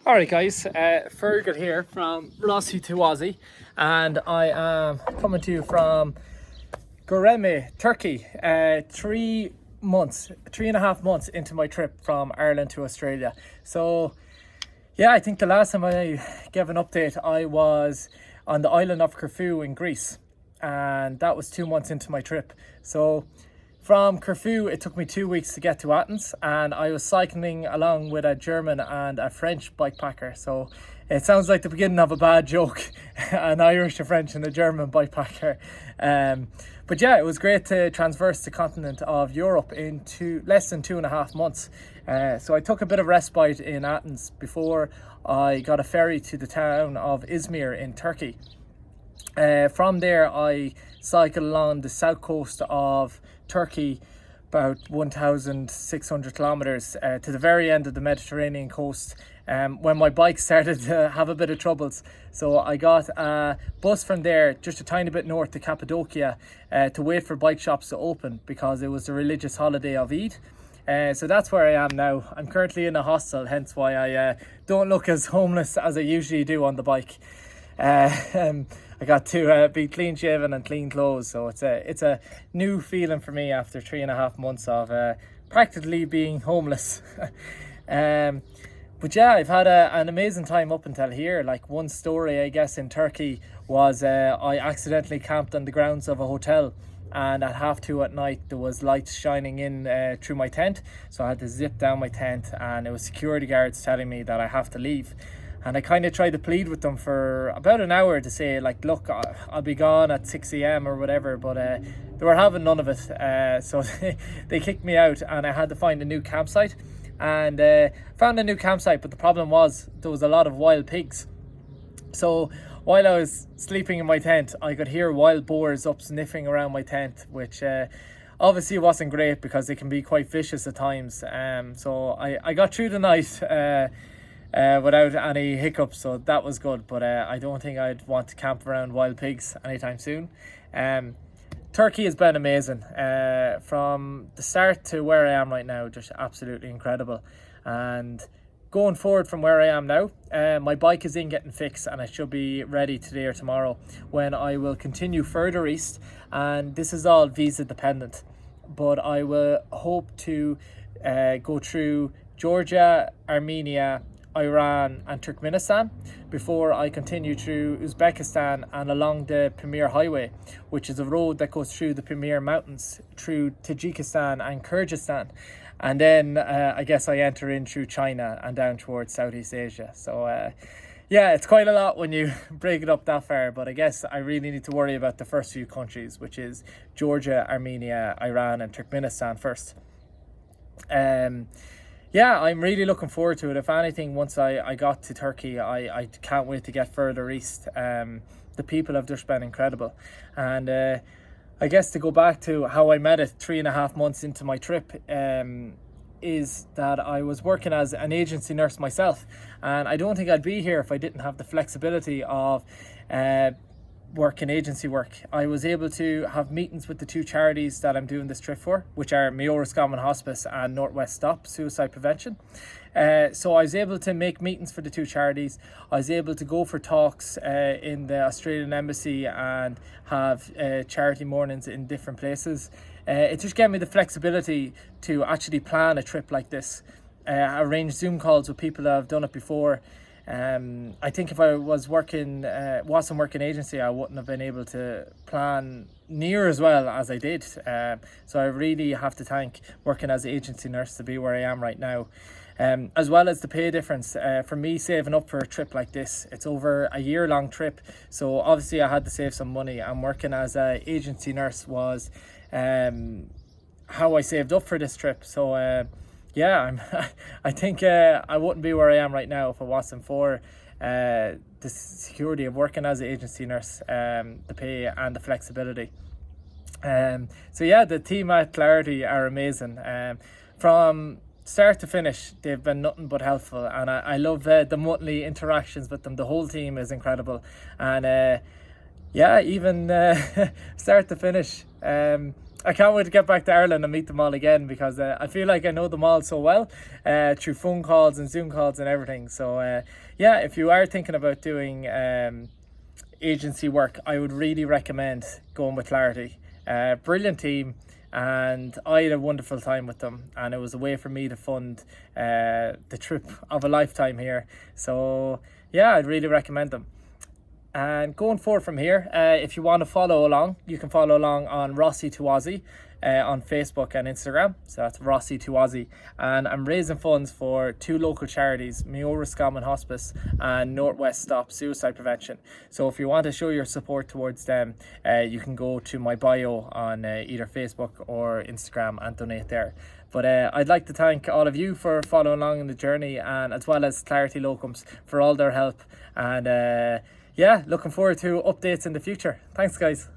Alright guys, Fergal here from Rossi to Aussie, and I am coming to you from Göreme, Turkey, 3.5 months into my trip from Ireland to Australia. So yeah, I think the last time I gave an update I was on the island of Corfu in Greece, and that was 2 months into my trip. So from Corfu, it took me 2 weeks to get to Athens, and I was cycling along with a German and a French bikepacker. So it sounds like the beginning of a bad joke, an Irish, a French and a German bikepacker. But yeah, it was great to traverse the continent of Europe in less than 2.5 months. So I took a bit of respite in Athens before I got a ferry to the town of Izmir in Turkey. From there, I cycled along the south coast of Turkey, about 1,600 kilometers to the very end of the Mediterranean coast, when my bike started to have a bit of troubles. So I got a bus from there just a tiny bit north to Cappadocia to wait for bike shops to open because it was the religious holiday of Eid. So that's where I am now. I'm currently in a hostel, hence why I don't look as homeless as I usually do on the bike. I got to be clean shaven and clean clothes, so it's a new feeling for me after 3.5 months of practically being homeless. But yeah, I've had an amazing time up until here. Like, one story I guess in Turkey was I accidentally camped on the grounds of a hotel, and at 2:30 at night there was lights shining in through my tent, so I had to zip down my tent, and it was security guards telling me that I have to leave. And I kind of tried to plead with them for about an hour to say, like, look, I'll be gone at 6 a.m. or whatever, but they were having none of it. So they kicked me out, and I had to find a new campsite. And found a new campsite, but the problem was there was a lot of wild pigs. So while I was sleeping in my tent, I could hear wild boars up sniffing around my tent, which obviously wasn't great because they can be quite vicious at times. So I got through the night without any hiccups, so that was good. But I don't think I'd want to camp around wild pigs anytime soon. Turkey has been amazing from the start to where I am right now, just absolutely incredible. And going forward from where I am now, my bike is in getting fixed, and I should be ready today or tomorrow when I will continue further east. And this is all visa dependent, but I will hope to go through Georgia, Armenia, Iran and Turkmenistan before I continue through Uzbekistan and along the Pamir Highway, which is a road that goes through the Pamir Mountains, through Tajikistan and Kyrgyzstan. And then I guess I enter in through China and down towards Southeast Asia. So yeah, it's quite a lot when you break it up that far, but I guess I really need to worry about the first few countries, which is Georgia, Armenia, Iran and Turkmenistan first. Yeah, I'm really looking forward to it. If anything, once I got to Turkey, I can't wait to get further east. The people have just been incredible. And I guess to go back to how I met it 3.5 months into my trip, is that I was working as an agency nurse myself. And I don't think I'd be here if I didn't have the flexibility of working agency work. I was able to have meetings with the two charities that I'm doing this trip for, which are Meoris Common Hospice and Northwest Stop Suicide Prevention. So I was able to make meetings for the two charities. I was able to go for talks in the Australian Embassy and have charity mornings in different places. It just gave me the flexibility to actually plan a trip like this, arrange Zoom calls with people that have done it before. I think if I wasn't working agency, I wouldn't have been able to plan near as well as I did. So I really have to thank working as an agency nurse to be where I am right now. As well as the pay difference, for me saving up for a trip like this, it's over a year-long trip. So obviously I had to save some money, and working as an agency nurse was how I saved up for this trip. So yeah, I think I wouldn't be where I am right now if it wasn't for the security of working as an agency nurse, the pay and the flexibility. So yeah, the team at Clarity are amazing. From start to finish, they've been nothing but helpful, and I love the monthly interactions with them. The whole team is incredible, and yeah, even start to finish, I can't wait to get back to Ireland and meet them all again, because I feel like I know them all so well through phone calls and Zoom calls and everything. So yeah, if you are thinking about doing agency work, I would really recommend going with Clarity. Brilliant team, and I had a wonderful time with them, and it was a way for me to fund the trip of a lifetime here. So yeah, I'd really recommend them. And going forward from here, if you want to follow along, you can follow along on Rossi to Aussie on Facebook and Instagram. So that's Rossi to Aussie. And I'm raising funds for two local charities, Miora Scommon Hospice and Northwest Stop Suicide Prevention. So if you want to show your support towards them, you can go to my bio on either Facebook or Instagram and donate there. But I'd like to thank all of you for following along in the journey, and as well as Clarity Locums for all their help. And yeah, looking forward to updates in the future. Thanks, guys.